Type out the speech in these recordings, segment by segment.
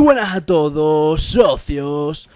buenas a todos, socios.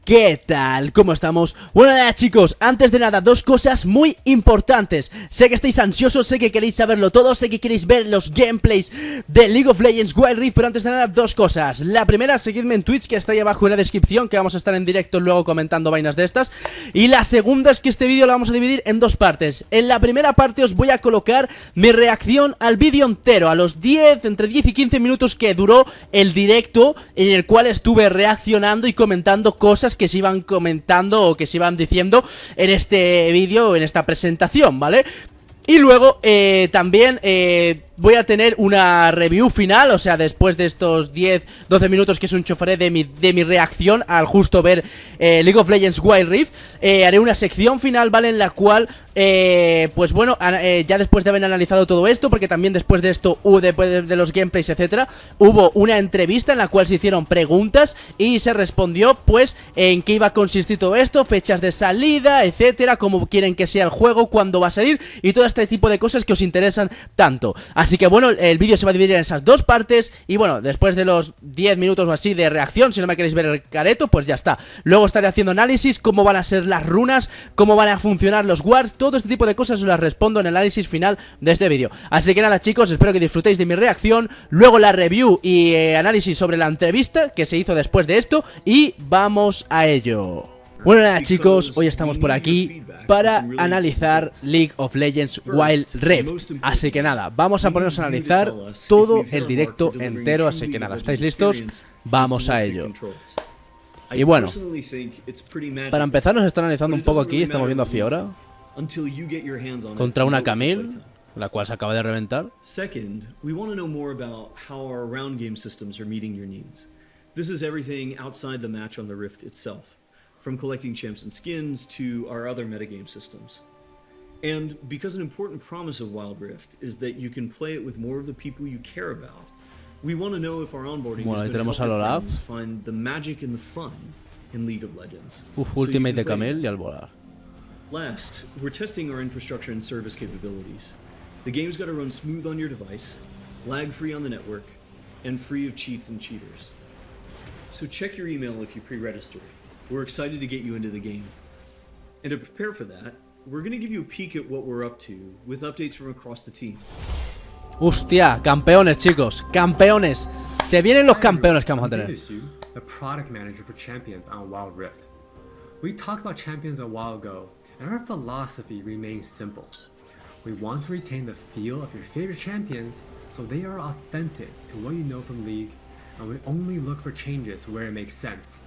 ¿Qué tal? ¿Cómo estamos? Bueno, nada, chicos, antes de nada, dos cosas muy importantes. Sé que estáis ansiosos, sé que queréis saberlo todo, sé que queréis ver los gameplays de League of Legends Wild Rift, pero antes de nada, dos cosas. La primera, seguidme en Twitch, que está ahí abajo en la descripción, que vamos a estar en directo luego comentando vainas de estas. Y la segunda es que este vídeo lo vamos a dividir en dos partes. En la primera parte os voy a colocar mi reacción al vídeo entero, a los entre 10 y 15 minutos que duró el directo, en el cual estuve reaccionando y comentando cosas que se iban comentando o que se iban diciendo en este vídeo, en esta presentación, ¿vale? Y luego también voy a tener una review final, o sea, después de estos 10-12 minutos que es un choferé de mi reacción al justo ver League of Legends Wild Rift. Haré una sección final, ¿vale? En la cual, pues bueno, ya después de haber analizado todo esto, porque también después de esto, después de los gameplays, etcétera, hubo una entrevista en la cual se hicieron preguntas y se respondió, pues, en qué iba a consistir todo esto, fechas de salida, etcétera, cómo quieren que sea el juego, cuándo va a salir y todo este tipo de cosas que os interesan tanto. Así que bueno, el vídeo se va a dividir en esas dos partes. Y bueno, después de los 10 minutos o así de reacción, si no me queréis ver el careto, pues ya está. Luego estaré haciendo análisis, cómo van a ser las runas, cómo van a funcionar los wards. Todo este tipo de cosas os las respondo en el análisis final de este vídeo. Así que nada, chicos, espero que disfrutéis de mi reacción. Luego la review y análisis sobre la entrevista que se hizo después de esto. Y vamos a ello. Bueno, nada, chicos, hoy estamos por aquí para analizar League of Legends Wild Rift. Así que nada, vamos a ponernos a analizar todo el directo entero. Así que nada, ¿estáis listos? Vamos a ello. Y bueno, para empezar nos está analizando un poco aquí. Estamos viendo a Fiora contra una Camille, la cual se acaba de reventar. This is everything outside the match on the Rift itself, from collecting champs and skins to our other metagame systems. And because an important promise of Wild Rift is that you can play it with more of the people you care about, we want to know if our onboarding is going to help our friends find the magic and the fun in League of Legends. Ultimate de Camille y al volar. Last, we're testing our infrastructure and service capabilities. The game's got to run smooth on your device, lag-free on the network, and free of cheats and cheaters. So check your email if you pre-registered. We're excited to get you into the game. And to prepare for that, we're going to give you a peek at what we're up to, with updates from across the team. Hostia, campeones, chicos, campeones. Se vienen los campeones que vamos a tener. The product manager for champions on Wild Rift. We talked about champions a while ago, and our philosophy remains simple. We want to retain the feel of your favorite champions so they are authentic to what you know from League, and we only look for changes where it makes sense,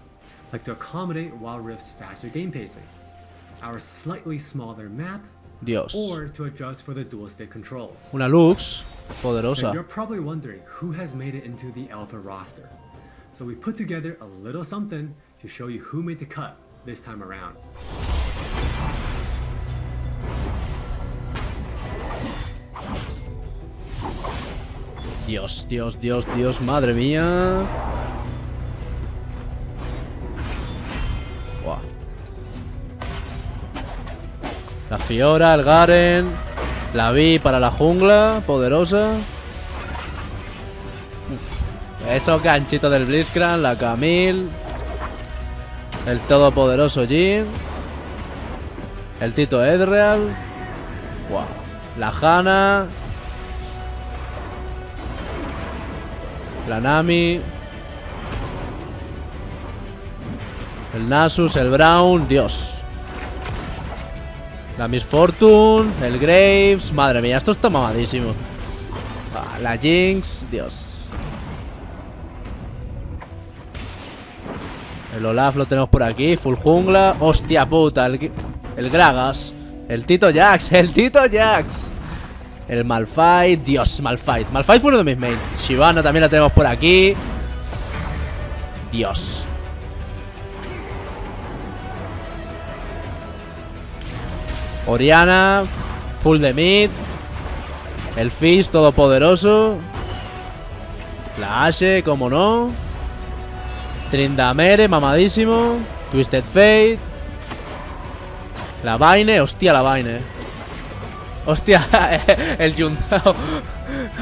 like to accommodate Wild Rift's faster game pacing, our slightly smaller map, Dios. or to adjust for the dual stick controls. Una Lux poderosa. And you're probably wondering who has made it into the alpha roster. So we put together a little something to show you who made the cut this time around. Dios, Dios, Dios, Dios, madre mía. Buah. La Fiora, el Garen, la Vi para la jungla, poderosa. Eso, ganchito del Blitzcrank, la Camille, el todopoderoso Jhin, el Tito Ezreal. Buah. La Hanna, la Nami, el Nasus, el Brown, Dios. La Miss Fortune, el Graves, madre mía, esto está mamadísimo. La Jinx, Dios. El Olaf lo tenemos por aquí, full jungla. Hostia puta, el Gragas, el Tito Jax, el Tito Jax. El Malphite, Dios, Malphite. Malphite fue uno de mis main. Shyvana también la tenemos por aquí. Dios. Oriana, full de mid. El Fizz, todopoderoso. La Ashe, como no. Tryndamere, mamadísimo. Twisted Fate. La Vayne, hostia la Vayne. Hostia, el Yuntao.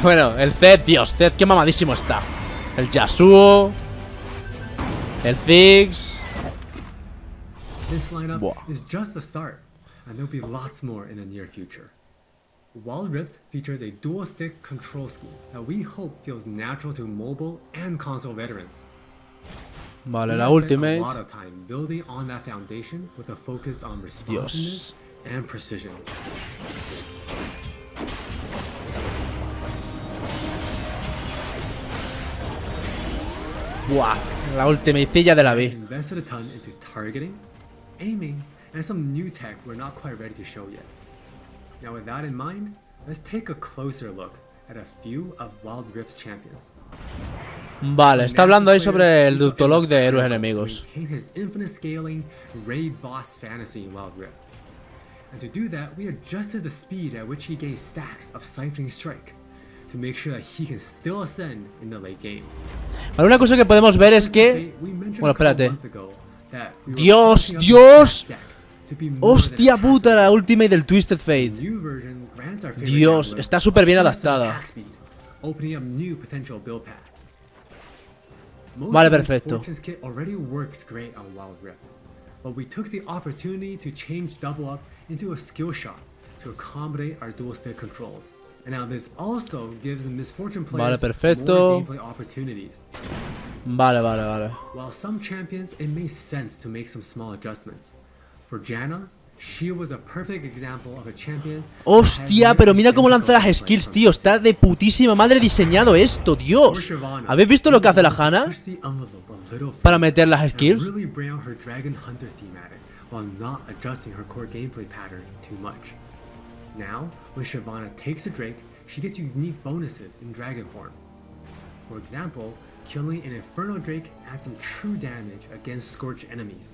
Bueno, el Zed, Dios, Zed, qué mamadísimo está. El Yasuo. El Ziggs. This lineup Buah. is just the start, and there'll be lots more in the near future. Wild Rift features a dual-stick control scheme that we hope feels natural to mobile and console veterans. Vale, We la have spent a ultimate. lot of time building on that foundation with a focus on responsiveness and precision. Buah, la ultimacilla de la We vi. invested a ton into targeting, aiming, and some new tech we're not quite ready to show yet. Now with that in mind, let's take a closer look at a few of Wild Rift's champions. Vale, está hablando ahí sobre el ductolog de héroes enemigos. Maintain his infinite scaling raid boss fantasy in Wild Rift. And to do that, we adjusted the speed at which he gains stacks of Siphoning Strike to make sure that he can still ascend in the late game. Vale, una cosa que podemos ver es que... Bueno, espérate. Dios, Dios. Hostia puta, la ultimate del Twisted Fate. Dios, está súper bien adaptada. Vale, perfecto. But we took the opportunity to change Double Up into a skill shot to accommodate our dual stick controls. And now this also gives the Misfortune players perfecto. more gameplay opportunities. Vale, vale, vale. While some champions, it made sense to make some small adjustments. For Janna, she was a perfect example of a champion. Hostia, pero mira cómo lanza las skills, tío. Está de putísima madre diseñado esto, Dios. ¿Habéis visto lo que hace la Hannah para meter las skills? Really bring out her Dragon Hunter thematic while not adjusting her core gameplay pattern too much. Now, when Shyvana takes a Drake, she gets unique bonuses in Dragon form. For example, killing an Inferno Drake adds some true damage against Scorch enemies.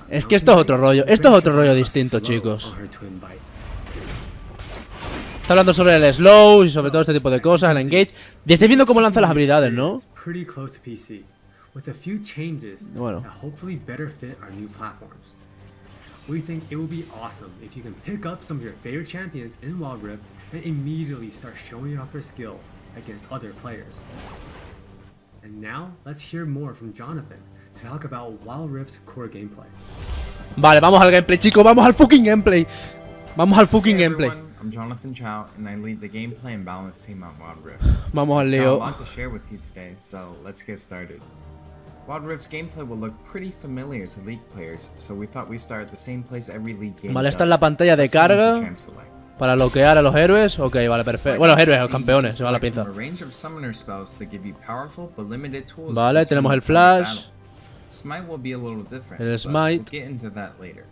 Es que esto es otro rollo. Esto es otro rollo distinto, chicos. Está hablando sobre el slow y sobre todo este tipo de cosas, el engage. Y estáis viendo cómo lanza las habilidades, ¿no? Bueno. We think it will be awesome if you can pick up some of your favorite champions in Wild Rift and immediately start showing off their skills against other players. And now, let's hear more from Jonathan to talk about Wild Rift's core gameplay. Vale, vamos al gameplay, chicos, vamos al fucking gameplay. Vamos al fucking gameplay. I'm Jonathan Chow, and I lead the gameplay and balance team on Wild Rift. Vamos al I've got a lío. lot to share with you today, so let's get started. Wild Rift's gameplay will look pretty familiar to League players, so we thought we'd start at the same place every League game Vale, esta es la does. pantalla de Let's move to carga Champ Select. para bloquear a los héroes. Ok, vale, perfecto. Bueno, héroes, los campeones, se va la Select pinza. from a range of summoner spells that give you powerful but limited tools Vale, to tenemos turn el from the flash. battle. Smite will be a little different, El but smite. we'll get into that later.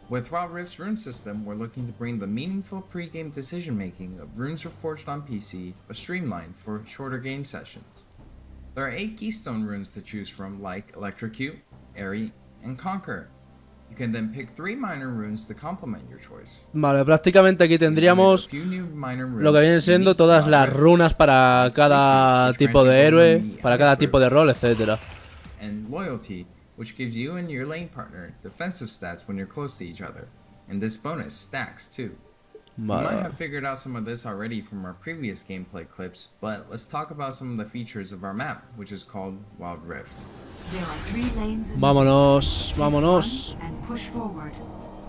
With Wild Rift's rune system, we're looking to bring the meaningful pre-game decision-making of runes reforged on PC, but streamlined for shorter game sessions. There are 8 keystone runes to choose from, like Electrocute, Airy, and Conquer. You can then pick 3 minor runes to complement your choice. Vale, prácticamente aquí tendríamos A few new minor runes lo que vienen siendo unique to todas Wild las Rift, runas para cada tipo de héroe, para cada tipo de rol, etcétera. and Loyalty, which gives you and your lane partner defensive stats when you're close to each other, and this bonus stacks too. You might Vale. have figured out some of this already from our previous gameplay clips, but let's talk about some of the features of our map, which is called Wild Rift. There are 3 lanes in Vámonos, the vámonos. run and push forward.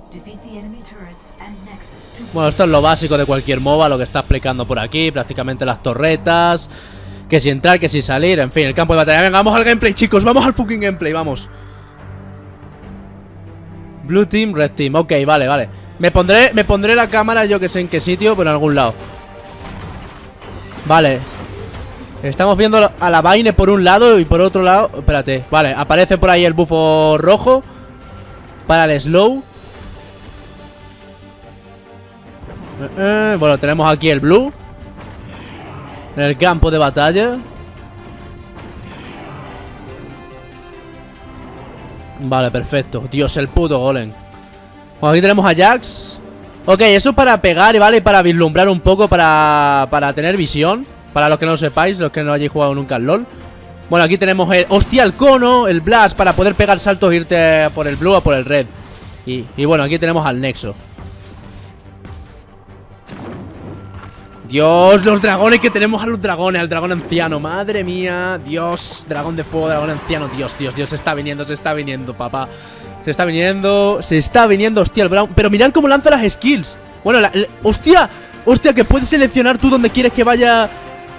Defeat the enemy turrets and nexus to Bueno, esto es lo básico de cualquier MOBA, lo que está explicando por aquí, prácticamente las torretas, que si entrar, que si salir, en fin, el campo de batalla. Venga, vamos al gameplay, chicos, vamos al fucking gameplay, vamos. Blue Team, Red Team, ok, vale, vale. Me pondré la cámara, yo que sé en qué sitio, pero en algún lado. Vale. Estamos viendo a la Vayne por un lado y por otro lado. Espérate, vale, aparece por ahí el bufo rojo para el slow. Bueno, tenemos aquí el blue en el campo de batalla. Vale, perfecto. Dios, el puto golem. Bueno, aquí tenemos a Jax. Ok, eso es para pegar y vale, y para vislumbrar un poco, para tener visión. Para los que no lo sepáis, los que no hayáis jugado nunca al LoL. Bueno, aquí tenemos el... ¡Hostia, el cono! El blast para poder pegar saltos e irte por el blue o por el red. Y bueno, aquí tenemos al nexo. Dios, los dragones que tenemos a los dragones, al dragón anciano, madre mía. Dios, dragón de fuego, dragón anciano. Dios, Dios, Dios, se está viniendo, papá. Se está viniendo, hostia, el Brown. Pero mirad cómo lanza las skills. Bueno, hostia, hostia, que puedes seleccionar tú donde quieres que vaya.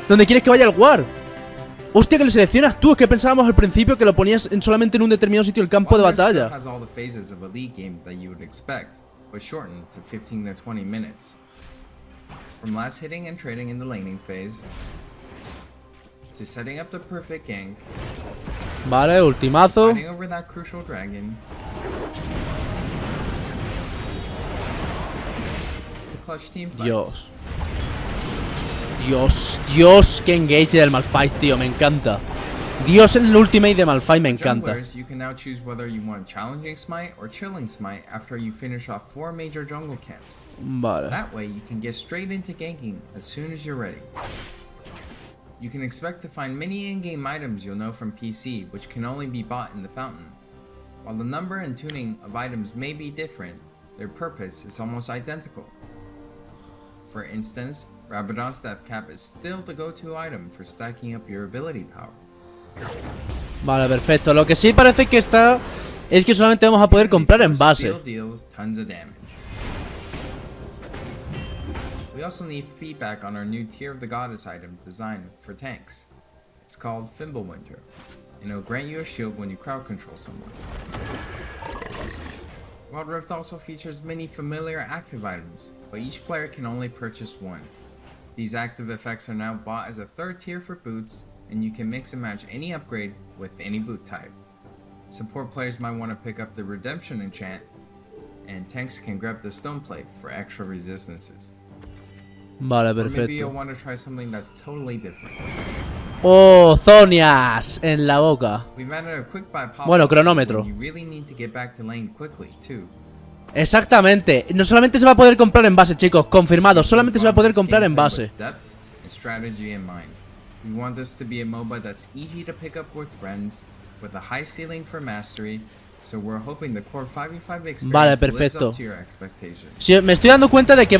Donde quieres que vaya el war. Hostia, que lo seleccionas tú. Es que pensábamos al principio que lo ponías solamente en un determinado sitio el campo de batalla. Has all the phases of a league game that you would expect, but shortened to 15 to 20 minutes. From last hitting and trading in the laning phase, to setting up the perfect gank, Vale, ultimazo. fighting over that crucial dragon, to clutch team fights. Dios. Dios, Dios, qué engage del Malphite, tío, me encanta. Dios, el ultimate de Malphite me encanta. Junglers, you can now choose whether you want challenging smite or chilling smite after you finish off 4 major jungle camps. Vale. That way, you can get straight into ganking as soon as you're ready. You can expect to find many in-game items you'll know from PC, which can only be bought in the fountain. While the number and tuning of items may be different, their purpose is almost identical. For instance, Rabadon's Death Cap is still the go-to item for stacking up your ability power. Vale, perfecto. Lo que sí parece que está es que solamente vamos a poder comprar en base. Steel deals tons of damage. We also need feedback on our new Tear of the Goddess item designed for tanks. It's called Fimbulwinter, and it'll grant you a shield when you crowd control someone. Wild Rift also features many familiar active items, but each player can only purchase one. These active effects are now bought as a third tier for boots, and you can mix and match any upgrade with any boot type. Support players might want to pick up the Redemption enchant, and tanks can grab the Stone Plate for extra resistances. Vale, Or maybe perfecto. you'll want to try something that's totally different. ¡Oh, Zonias! En la boca. We've added a quick buy pop-up Bueno, cronómetro. when you really need to get back to lane quickly too. Exactamente. No solamente se va a poder comprar en base, chicos. Confirmado. Solamente se va a poder comprar en base. With depth and strategy in mind. We want this to be a MOBA that's easy to pick up with friends, with a high ceiling for mastery, so we're hoping the core 5v5 experience Vale, lives perfecto. up to your expectations. Sí, me estoy dando cuenta de que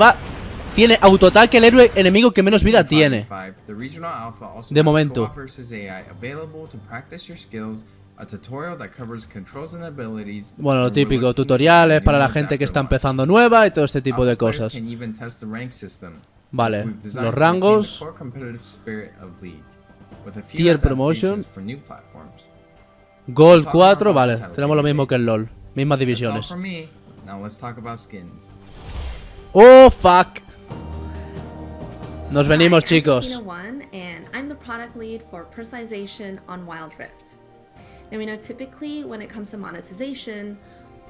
tiene autoataque el héroe enemigo que menos vida tiene. 5v5, the regional alpha also De has momento. co-op versus AI available to practice your skills, a tutorial that covers controls and abilities. Bueno, lo and we're típico, looking tutoriales for para la new gente que ones está after launch. empezando nueva y todo este tipo de Alpha players cosas. can even test the rank system, Vale, which we've designed los to retain the rangos. core competitive spirit of League, with a few Tier adaptations promotion. for new platforms. Gold 4, vale, tenemos lo mismo que el LoL. Mismas That's all divisiones. for me. Now let's talk about skins. ¡Oh, fuck! Nos venimos, Hi, I'm chicos. Christina One, and I'm the product lead for personalization on Wild Rift. Now we know typically when it comes to monetization,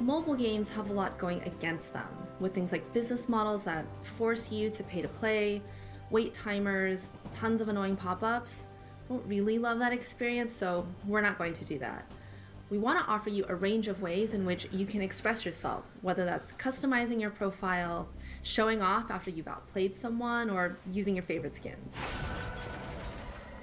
mobile games have a lot going against them, with things like business models that force you to pay to play, wait timers, tons of annoying pop-ups. Don't really love that experience, so we're not going to do that. We want to offer you a range of ways in which you can express yourself, whether that's customizing your profile, showing off after you've outplayed someone, or using your favorite skins.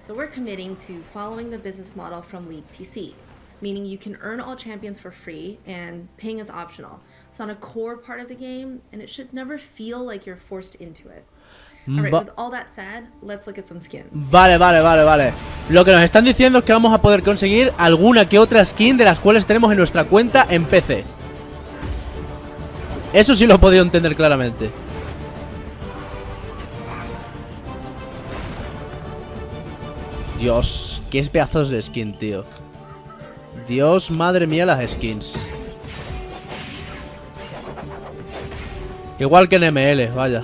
So we're committing to following the business model from League PC, meaning you can earn all champions for free and paying is optional. It's not a core part of the game, and it should never feel like you're forced into it. Alright, with all that said, let's look at some skins. Vale. Lo que nos están diciendo es que vamos a poder conseguir alguna que otra skin de las cuales tenemos en nuestra cuenta en PC. Eso sí lo he podido entender claramente. Dios, qué pedazos de skin, tío. Dios, madre mía, las skins. Igual que en ML, vaya.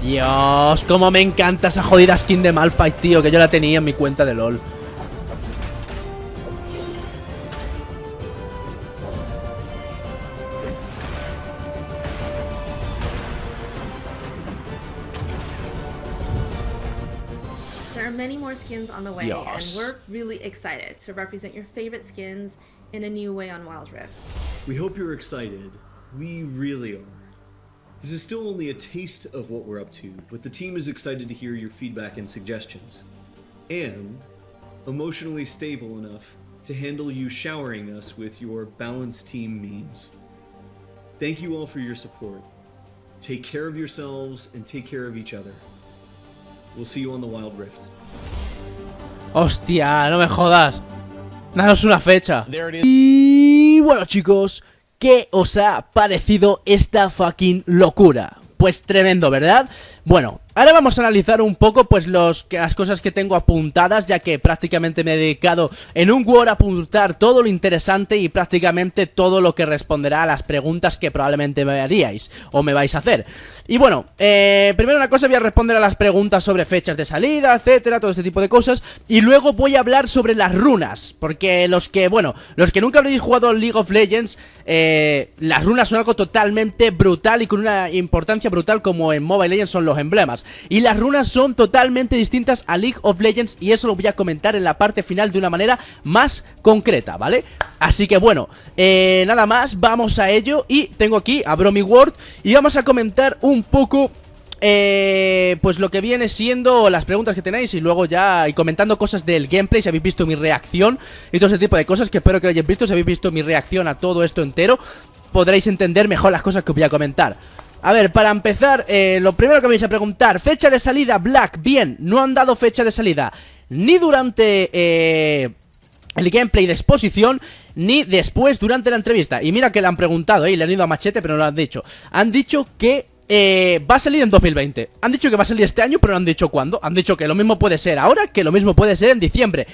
Dios, cómo me encanta esa jodida skin de Malphite, tío, que yo la tenía en mi cuenta de LOL. There are many more skins on the way, Yes. and we're really excited to represent your favorite skins in a new way on Wild Rift. We hope you're excited. We really are. This is still only a taste of what we're up to, but the team is excited to hear your feedback and suggestions. And emotionally stable enough to handle you showering us with your balanced team memes. Thank you all for your support. Take care of yourselves and take care of each other. We'll see you on the Wild Rift. Hostia, no me jodas. Danos una fecha. Y bueno, chicos, ¿qué os ha parecido esta fucking locura? Pues tremendo, ¿verdad? Bueno, ahora vamos a analizar un poco pues las cosas que tengo apuntadas, ya que prácticamente me he dedicado en un Word a apuntar todo lo interesante y prácticamente todo lo que responderá a las preguntas que probablemente me haríais o me vais a hacer. Y bueno, primero una cosa, voy a responder a las preguntas sobre fechas de salida, etcétera, todo este tipo de cosas. Y luego voy a hablar sobre las runas, porque los que nunca habréis jugado League of Legends, las runas son algo totalmente brutal y con una importancia brutal, como en Mobile Legends son los emblemas. Y las runas son totalmente distintas a League of Legends, y eso lo voy a comentar en la parte final de una manera más concreta, ¿vale? Así que bueno, nada más, vamos a ello. Y tengo aquí, abro mi Word y vamos a comentar un poco pues lo que viene siendo las preguntas que tenéis, y luego ya y comentando cosas del gameplay, si habéis visto mi reacción y todo ese tipo de cosas, que espero que lo hayáis visto. Si habéis visto mi reacción a todo esto entero, podréis entender mejor las cosas que os voy a comentar. A ver, para empezar, lo primero que me vais a preguntar: fecha de salida, Black. Bien, no han dado fecha de salida ni durante el gameplay de exposición, ni después durante la entrevista. Y mira que le han preguntado, le han ido a machete, pero no lo han dicho. Han dicho que va a salir en 2020. Han dicho que va a salir este año, pero no han dicho cuándo. Han dicho que lo mismo puede ser ahora, que lo mismo puede ser en diciembre.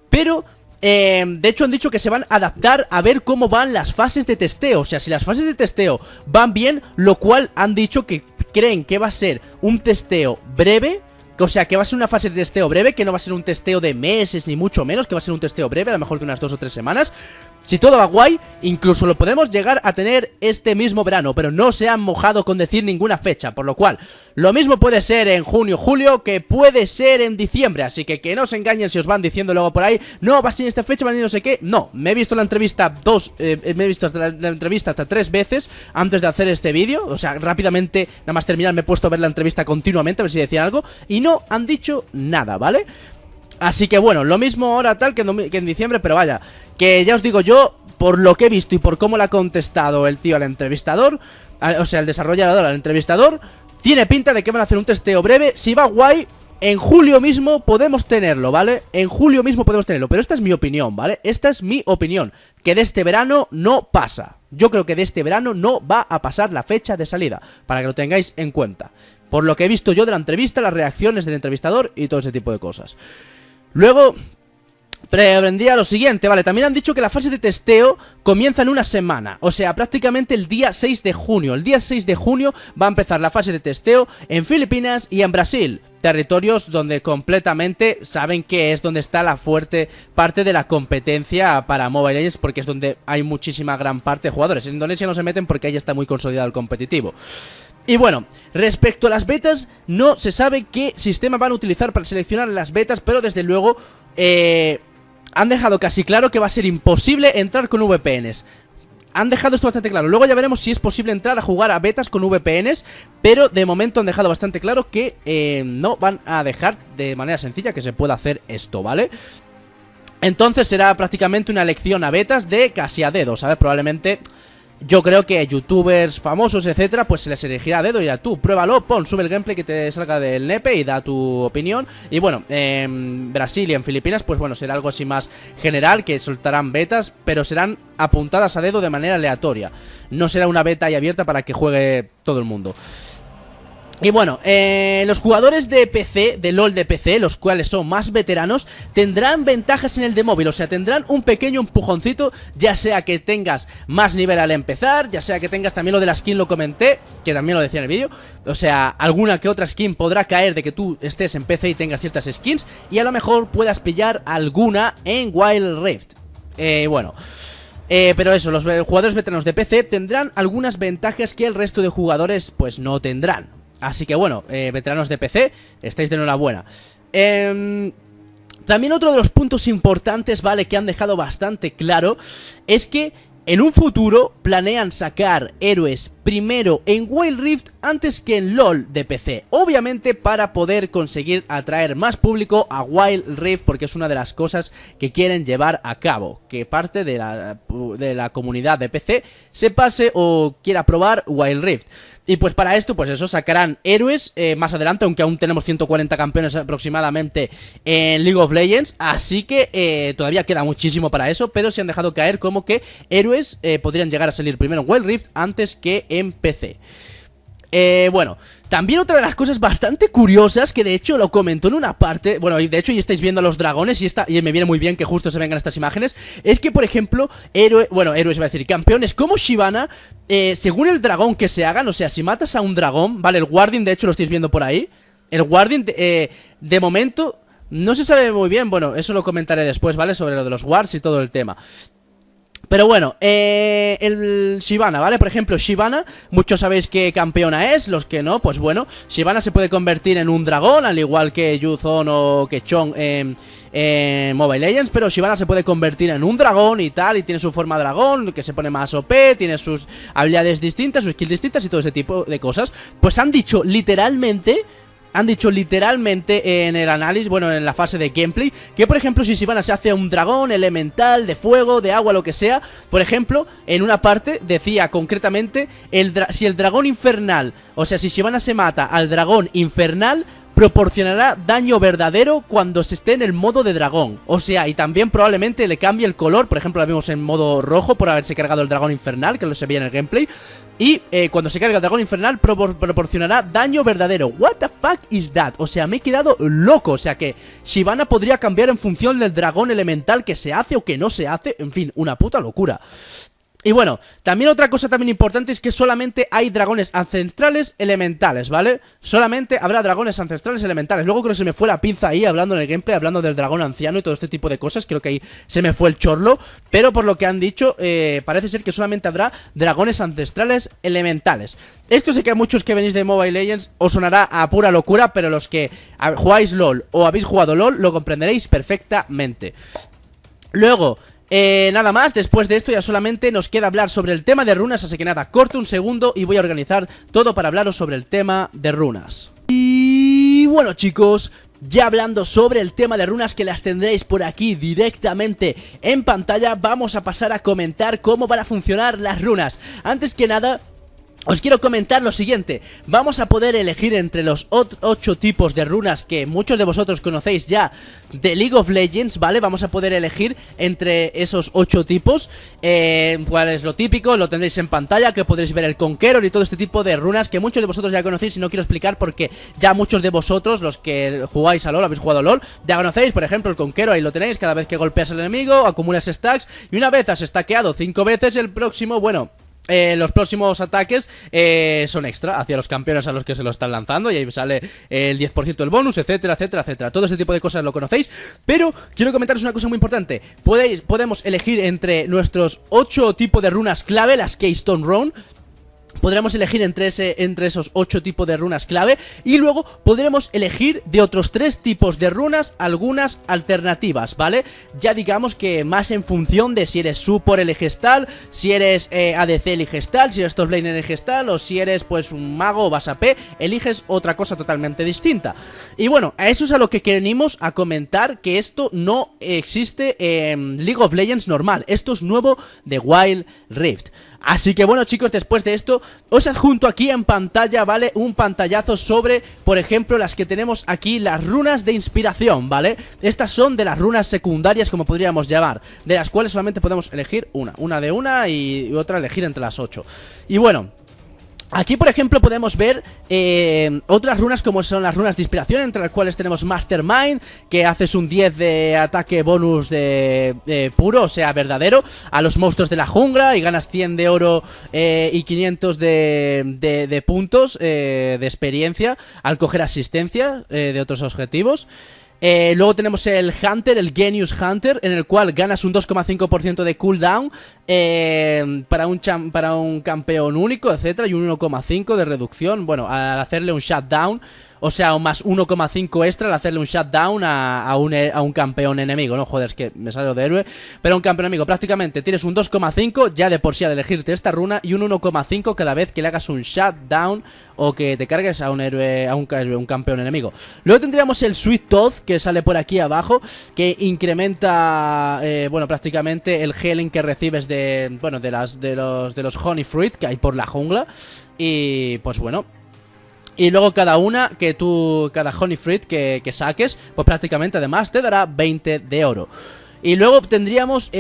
Pero de hecho han dicho que se van a adaptar a ver cómo van las fases de testeo. O sea, si las fases de testeo van bien, lo cual han dicho que creen que va a ser un testeo breve. O sea, que va a ser una fase de testeo breve, que no va a ser un testeo de meses ni mucho menos, que va a ser un testeo breve, a lo mejor de unas 2 o 3 semanas. Si todo va guay, incluso lo podemos llegar a tener este mismo verano, pero no se han mojado con decir ninguna fecha, por lo cual lo mismo puede ser en junio, julio, que puede ser en diciembre. Así que no os engañen si os van diciendo luego por ahí: no, va a ser en esta fecha, va a ser no sé qué. No, me he visto la entrevista me he visto hasta la entrevista hasta 3 veces antes de hacer este vídeo. O sea, rápidamente, nada más terminar, me he puesto a ver la entrevista continuamente, a ver si decían algo, y no han dicho nada, ¿vale? Así que bueno, lo mismo ahora tal que en diciembre, pero vaya, que ya os digo yo, por lo que he visto y por cómo le ha contestado el tío al entrevistador, o sea, el desarrollador al entrevistador, tiene pinta de que van a hacer un testeo breve. Si va guay, en julio mismo podemos tenerlo, ¿vale? En julio mismo podemos tenerlo, pero esta es mi opinión, ¿vale? Esta es mi opinión, que de este verano no pasa. Yo creo que de este verano no va a pasar la fecha de salida, para que lo tengáis en cuenta, por lo que he visto yo de la entrevista, las reacciones del entrevistador y todo ese tipo de cosas. Luego vendría lo siguiente, vale, también han dicho que la fase de testeo comienza en una semana, o sea, prácticamente el día 6 de junio. El día 6 de junio va a empezar la fase de testeo en Filipinas y en Brasil, territorios donde completamente saben que es donde está la fuerte parte de la competencia para Mobile Legends, porque es donde hay muchísima gran parte de jugadores. En Indonesia no se meten porque ahí está muy consolidado el competitivo. Y bueno, respecto a las betas, no se sabe qué sistema van a utilizar para seleccionar las betas, pero desde luego han dejado casi claro que va a ser imposible entrar con VPNs. Han dejado esto bastante claro. Luego ya veremos si es posible entrar a jugar a betas con VPNs, pero de momento han dejado bastante claro que no van a dejar de manera sencilla que se pueda hacer esto, ¿vale? Entonces será prácticamente una elección a betas de casi a dedo, ¿sabes? Probablemente... yo creo que youtubers famosos, etcétera, pues se les elegirá a dedo y dirá: tú, pruébalo, sube el gameplay que te salga del nepe y da tu opinión. Y bueno, en Brasil y en Filipinas, pues bueno, será algo así más general, que soltarán betas, pero serán apuntadas a dedo de manera aleatoria. No será una beta ahí abierta para que juegue todo el mundo. Y bueno, los jugadores de PC, de LoL de PC, los cuales son más veteranos, tendrán ventajas en el de móvil. O sea, tendrán un pequeño empujoncito, ya sea que tengas más nivel al empezar, ya sea que tengas también lo de la skin, lo comenté, que también lo decía en el vídeo. O sea, alguna que otra skin podrá caer de que tú estés en PC y tengas ciertas skins, y a lo mejor puedas pillar alguna en Wild Rift. Bueno... pero eso, los jugadores veteranos de PC tendrán algunas ventajas que el resto de jugadores pues no tendrán. Así que bueno, veteranos de PC, estáis de enhorabuena. También otro de los puntos importantes, ¿vale?, que han dejado bastante claro, es que en un futuro planean sacar héroes primero en Wild Rift antes que en LoL de PC. Obviamente para poder conseguir atraer más público a Wild Rift, porque es una de las cosas que quieren llevar a cabo, que parte de la comunidad de PC se pase o quiera probar Wild Rift. Y pues para esto, pues eso, sacarán héroes más adelante, aunque aún tenemos 140 campeones aproximadamente en League of Legends, así que todavía queda muchísimo para eso, pero se han dejado caer como que héroes podrían llegar a salir primero en Wild Rift antes que en PC. Bueno, también otra de las cosas bastante curiosas, que de hecho lo comentó en una parte, bueno, de hecho ya estáis viendo a los dragones y me viene muy bien que justo se vengan estas imágenes, es que por ejemplo, héroes iba a decir, campeones como Shyvana, según el dragón que se hagan, o sea, si matas a un dragón, vale, el Guardian de hecho lo estáis viendo por ahí, el Guardian de momento no se sabe muy bien, bueno, eso lo comentaré después, ¿vale? Sobre lo de los wards y todo el tema. Pero bueno, el Shyvana, ¿vale? Por ejemplo, Shyvana, muchos sabéis qué campeona es, los que no, pues bueno, Shyvana se puede convertir en un dragón, al igual que Yuzon o que Chong en Mobile Legends, pero Shyvana se puede convertir en un dragón y tal, y tiene su forma dragón, que se pone más OP, tiene sus habilidades distintas, sus skills distintas y todo ese tipo de cosas. Pues han dicho literalmente en el análisis, bueno, en la fase de gameplay, que por ejemplo si Shyvana se hace un dragón elemental, de fuego, de agua, lo que sea, por ejemplo, en una parte decía concretamente, si el dragón infernal, o sea, si Shyvana se mata al dragón infernal, proporcionará daño verdadero cuando se esté en el modo de dragón. O sea, y también probablemente le cambie el color. Por ejemplo, la vimos en modo rojo por haberse cargado el dragón infernal, que lo se veía en el gameplay. Y cuando se carga el dragón infernal proporcionará daño verdadero. What the fuck is that? O sea, me he quedado loco. O sea que Shyvana podría cambiar en función del dragón elemental que se hace o que no se hace. En fin, una puta locura. Y bueno, también otra cosa también importante es que solamente hay dragones ancestrales elementales, ¿vale? Solamente habrá dragones ancestrales elementales. Luego creo que se me fue la pinza ahí hablando en el gameplay, hablando del dragón anciano y todo este tipo de cosas. Creo que ahí se me fue el chorlo. Pero por lo que han dicho, parece ser que solamente habrá dragones ancestrales elementales. Esto sé que a muchos que venís de Mobile Legends os sonará a pura locura, pero los que jugáis LoL o habéis jugado LoL lo comprenderéis perfectamente. Luego... nada más, después de esto ya solamente nos queda hablar sobre el tema de runas, así que nada, corto un segundo y voy a organizar todo para hablaros sobre el tema de runas. Y bueno chicos, ya hablando sobre el tema de runas, que las tendréis por aquí directamente en pantalla, vamos a pasar a comentar cómo van a funcionar las runas. Antes que nada... os quiero comentar lo siguiente, vamos a poder elegir entre los 8 tipos de runas que muchos de vosotros conocéis ya de League of Legends, ¿vale? Vamos a poder elegir entre esos 8 tipos, cuál es lo típico, lo tendréis en pantalla, que podréis ver el Conqueror y todo este tipo de runas que muchos de vosotros ya conocéis y no quiero explicar porque ya muchos de vosotros, los que jugáis a LoL, habéis jugado a LoL, ya conocéis, por ejemplo, el Conqueror, ahí lo tenéis, cada vez que golpeas al enemigo, acumulas stacks y una vez has stackeado 5 veces el próximo, bueno... los próximos ataques son extra hacia los campeones a los que se lo están lanzando y ahí sale el 10% del bonus, etcétera, etcétera, etcétera. Todo ese tipo de cosas lo conocéis, pero quiero comentaros una cosa muy importante. Podemos elegir entre nuestros 8 tipos de runas clave, las Keystone Rune. Podremos elegir entre esos 8 tipos de runas clave. Y luego podremos elegir de otros 3 tipos de runas algunas alternativas, ¿vale? Ya digamos que más en función de si eres support eliges tal, si eres ADC eliges tal, si eres top laner eliges tal, o si eres pues un mago o vas a P, eliges otra cosa totalmente distinta. Y bueno, a eso es a lo que venimos a comentar, que esto no existe en League of Legends normal. Esto es nuevo de Wild Rift. Así que bueno chicos, después de esto os adjunto aquí en pantalla, ¿vale? Un pantallazo sobre, por ejemplo, las que tenemos aquí, las runas de inspiración, ¿vale? Estas son de las runas secundarias, como podríamos llamar, de las cuales solamente podemos elegir una de una y otra elegir entre las 8. Y bueno... aquí, por ejemplo, podemos ver otras runas como son las runas de inspiración, entre las cuales tenemos Mastermind, que haces un 10 de ataque bonus de puro, o sea, verdadero, a los monstruos de la jungla y ganas 100 de oro y 500 de puntos de experiencia al coger asistencia de otros objetivos. Luego tenemos el Hunter, el Genius Hunter, en el cual ganas un 2,5% de cooldown para un campeón único, etcétera, y un 1,5 de reducción, bueno, al hacerle un shutdown O sea, un más 1,5 extra al hacerle un shutdown a un campeón enemigo, ¿no? Joder, es que me sale lo de héroe. Pero un campeón enemigo, prácticamente tienes un 2,5 ya de por sí al elegirte esta runa, y un 1,5 cada vez que le hagas un shutdown o que te cargues a un héroe, a un campeón enemigo. Luego tendríamos el Sweet Tooth, que sale por aquí abajo, que incrementa, bueno, prácticamente el healing que recibes de, bueno, de los Honey Fruit que hay por la jungla. Y pues bueno, y luego cada Honey Fruit que saques, pues prácticamente además te dará 20 de oro. Y luego tendríamos,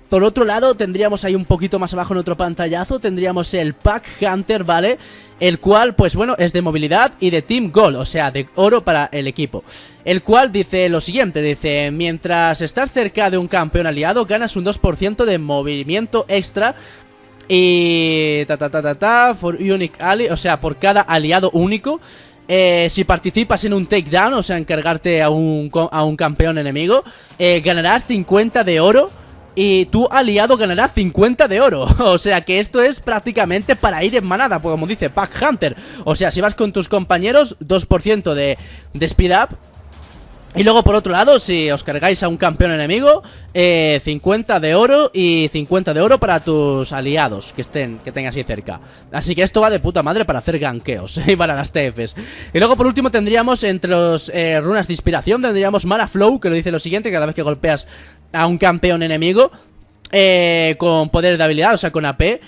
por otro lado, tendríamos ahí un poquito más abajo en otro pantallazo, tendríamos el Pack Hunter, ¿vale? El cual, pues bueno, es de movilidad y de Team Gold, o sea, de oro para el equipo. El cual dice lo siguiente, dice: mientras estás cerca de un campeón aliado, ganas un 2% de movimiento extra. Y for unique ally, o sea, por cada aliado único. Si participas en un takedown, o sea, en cargarte a un campeón enemigo, ganarás 50 de oro. Y tu aliado ganará 50 de oro. O sea que esto es prácticamente para ir en manada, pues como dice Pack Hunter. O sea, si vas con tus compañeros, 2% de speed up. Y luego por otro lado, si os cargáis a un campeón enemigo, 50 de oro y 50 de oro para tus aliados que tengas ahí cerca. Así que esto va de puta madre para hacer gankeos y para las TFs. Y luego por último tendríamos entre los runas de inspiración, tendríamos Mana Flow, que lo dice lo siguiente: cada vez que golpeas a un campeón enemigo con poder de habilidad, o sea con AP,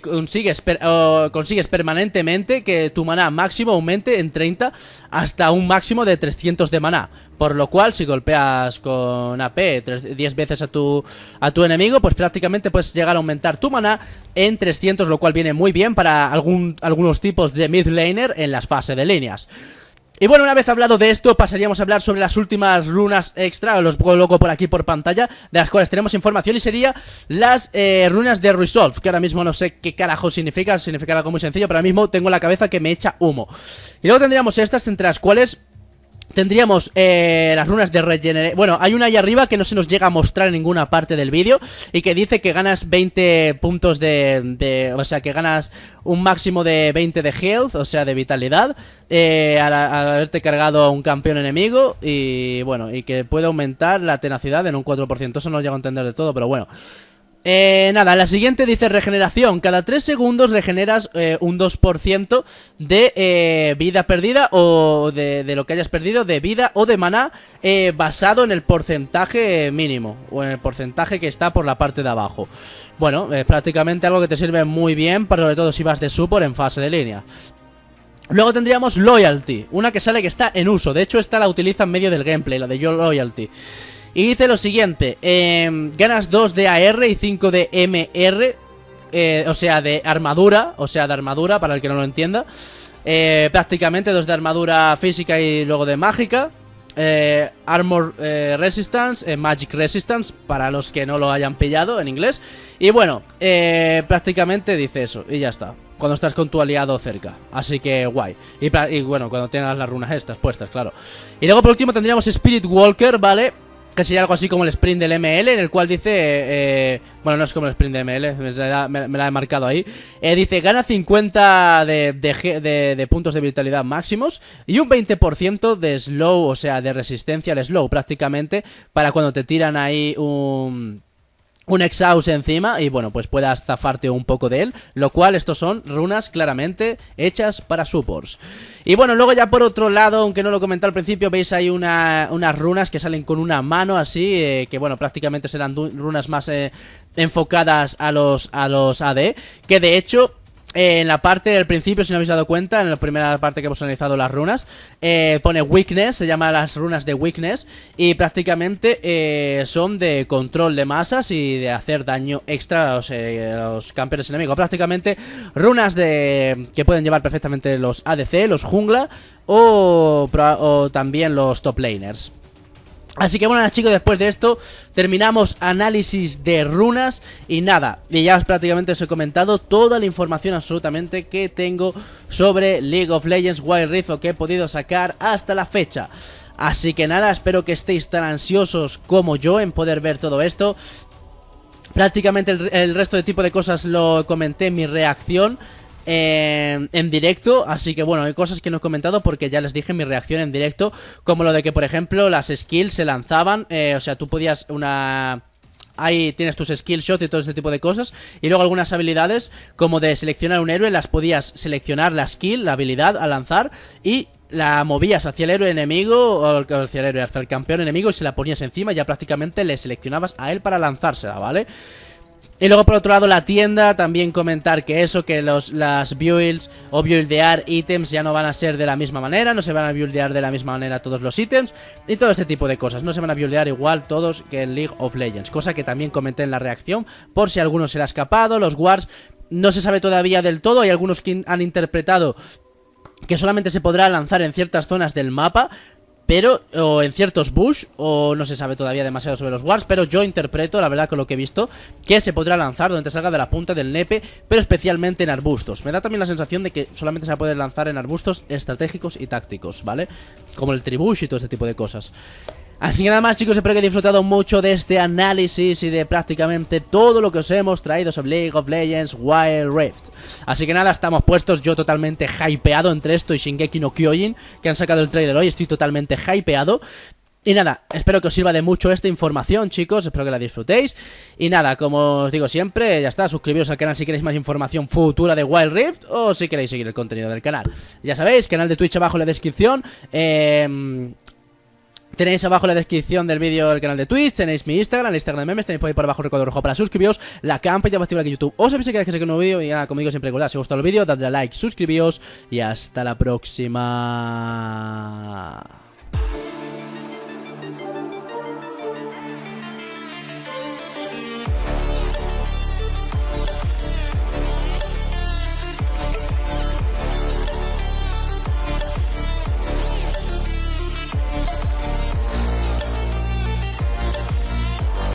consigues permanentemente que tu maná máximo aumente en 30 hasta un máximo de 300 de maná. Por lo cual, si golpeas con AP 10 veces a tu enemigo, pues prácticamente puedes llegar a aumentar tu maná en 300, lo cual viene muy bien para algunos tipos de mid laner en las fases de líneas. Y bueno, una vez hablado de esto, pasaríamos a hablar sobre las últimas runas extra, los coloco por aquí por pantalla, de las cuales tenemos información, y sería las runas de Resolve, que ahora mismo no sé qué carajo significa algo muy sencillo, pero ahora mismo tengo la cabeza que me echa humo. Y luego tendríamos estas, entre las cuales tendríamos las runas de regenerar. Bueno, hay una ahí arriba que no se nos llega a mostrar en ninguna parte del vídeo, y que dice que ganas 20 puntos o sea, que ganas un máximo de 20 de health, o sea, de vitalidad, al haberte cargado a un campeón enemigo. Y bueno, y que puede aumentar la tenacidad en un 4%. Eso no lo llego a entender de todo, pero bueno. Nada, la siguiente dice regeneración. Cada 3 segundos regeneras un 2% de vida perdida, o de lo que hayas perdido de vida o de maná, basado en el porcentaje mínimo, o en el porcentaje que está por la parte de abajo. Bueno, prácticamente algo que te sirve muy bien, para sobre todo si vas de support en fase de línea. Luego tendríamos Loyalty, una que sale que está en uso. De hecho, esta la utiliza en medio del gameplay, la de Loyalty. Y dice lo siguiente: ganas 2 de AR y 5 de MR, o sea, de armadura. O sea, de armadura, para el que no lo entienda. Prácticamente 2 de armadura física y luego de mágica. Armor Resistance, Magic Resistance, para los que no lo hayan pillado en inglés. Y bueno, prácticamente dice eso, y ya está, cuando estás con tu aliado cerca. Así que guay. Y bueno, cuando tengas las runas estas puestas, claro. Y luego por último tendríamos Spirit Walker, ¿vale? Que sería algo así como el sprint del ML, en el cual dice... bueno, no es como el sprint de ML, me la he marcado ahí. Dice, gana 50 de puntos de vitalidad máximos y un 20% de slow, o sea, de resistencia al slow, prácticamente, para cuando te tiran ahí un exhaust encima, y bueno, pues puedas zafarte un poco de él. Lo cual, estos son runas claramente hechas para supports. Y bueno, luego ya por otro lado, aunque no lo comenté al principio, veis ahí unas runas que salen con una mano así, que bueno, prácticamente serán runas más enfocadas a los AD. Que de hecho, en la parte del principio, si no habéis dado cuenta, en la primera parte que hemos analizado las runas, pone Weakness, se llama las runas de Weakness, y prácticamente son de control de masas y de hacer daño extra a los campeones enemigos. Prácticamente runas que pueden llevar perfectamente los ADC, los jungla o también los top laners. Así que bueno, chicos, después de esto terminamos análisis de runas. Y nada, y ya prácticamente os he comentado toda la información absolutamente que tengo sobre League of Legends Wild Rift, o que he podido sacar hasta la fecha. Así que nada, espero que estéis tan ansiosos como yo en poder ver todo esto. Prácticamente el resto de tipo de cosas lo comenté en mi reacción. en directo, así que bueno, hay cosas que no he comentado porque ya les dije mi reacción en directo, como lo de que por ejemplo las skills se lanzaban, o sea, tú podías ahí tienes tus skill shots y todo este tipo de cosas. Y luego algunas habilidades, como de seleccionar un héroe, las podías seleccionar la skill, la habilidad al lanzar, y la movías hacia el héroe enemigo, o hacia el héroe, hacia el campeón enemigo, y se la ponías encima y ya prácticamente le seleccionabas a él para lanzársela, ¿vale? Y luego por otro lado la tienda, también comentar que eso, que las builds o buildear ítems ya no van a ser de la misma manera, no se van a buildear de la misma manera todos los ítems y todo este tipo de cosas, no se van a buildear igual todos que en League of Legends, cosa que también comenté en la reacción por si a alguno se le ha escapado. Los wars no se sabe todavía del todo, hay algunos que han interpretado que solamente se podrá lanzar en ciertas zonas del mapa, pero, o en ciertos bush, o no se sabe todavía demasiado sobre los wars, pero yo interpreto, la verdad con lo que he visto, que se podrá lanzar donde te salga de la punta del nepe, pero especialmente en arbustos. Me da también la sensación de que solamente se va a poder lanzar en arbustos estratégicos y tácticos, ¿vale? Como el tribush y todo este tipo de cosas. Así que nada más, chicos, espero que hayáis disfrutado mucho de este análisis y de prácticamente todo lo que os hemos traído sobre League of Legends Wild Rift. Así que nada, estamos puestos, yo totalmente hypeado entre esto y Shingeki no Kyojin, que han sacado el trailer hoy, estoy totalmente hypeado. Y nada, espero que os sirva de mucho esta información, chicos, espero que la disfrutéis. Y nada, como os digo siempre, ya está, suscribiros al canal si queréis más información futura de Wild Rift, o si queréis seguir el contenido del canal. Ya sabéis, canal de Twitch abajo en la descripción. Tenéis abajo en la descripción del vídeo el canal de Twitch, tenéis mi Instagram, el Instagram de memes, tenéis por ahí por abajo el recuadro rojo para suscribiros, la campanita para activar aquí YouTube. Os aviso que queréis que saque un nuevo vídeo y nada, conmigo siempre recordad, si os gustó el vídeo, dadle a like, suscribíos y hasta la próxima.